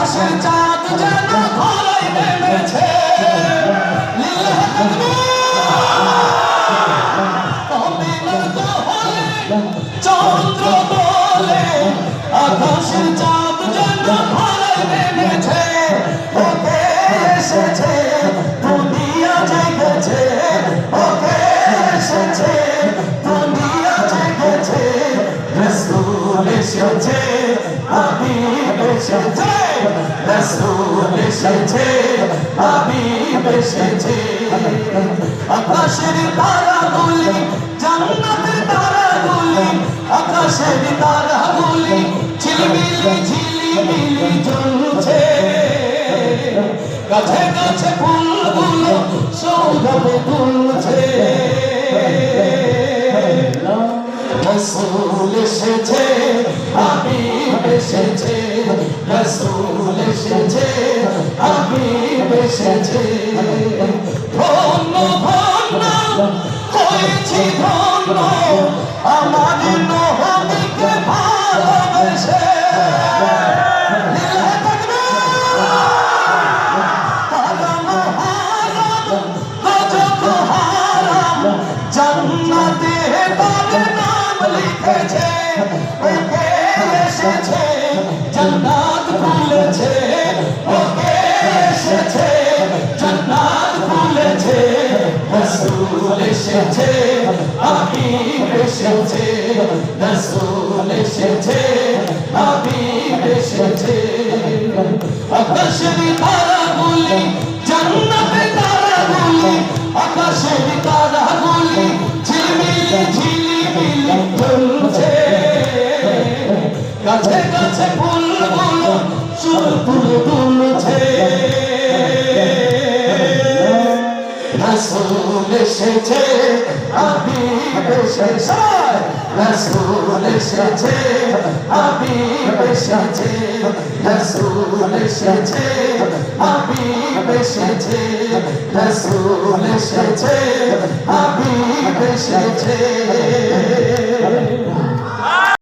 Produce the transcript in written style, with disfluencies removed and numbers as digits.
আকাশের চাঁদ যেন ধরায় নেমেছে লিল্লাহ তাকবীর চন্দ্র বলে আকাশের চাঁদ যেন ধরায় নেমেছে ওকে এসেছে দুনিয়া জেগেছে ওকে এসেছে দুনিয়া জেগেছে রাসূল এসেছে হাবিব এসেছে রাসূল এসেছে হাবিব এসেছে আকাশের তারাগুলি জান্নাতের তারাগুলি আকাশের তারাগুলি ঝিলমিলি ঝিলিমিলি জ্বলছে গাছে গাছে ফুলগুলো সৌরভ তুলছে রাসূল এসেছে হাবিব এসেছে রাসূল এসেছে হাবিব এসেছে ধন্য ধন্য হয়েছি ধন্য আমার নবীকে ভালোবেসে লিল্লাহ তাকবীর হারাম হারাম গজব হারাম জান্নাতে তার নাম লিখেছে ওকে এসেছে জান্নাত খুলেছে ওকে এসেছে জান্নাত খুলেছে রাসূল এসেছে হাবিব এসেছে রাসূল এসেছে হাবিব এসেছে আকাশের তারাগুলি জান্নাতের তারাগুলি আকাশের তারাগুলি ঝিলমিলি ঝিলিমিলি জ্বলছে গাছে গাছে ফুলগুলো সুর তুলছে রাসূল এসেছে হাবিব এসেছে রাসূল এসেছে হাবিব এসেছে রাসূল এসেছে হাবিব এসেছে রাসূল এসেছে হাবিব এসেছে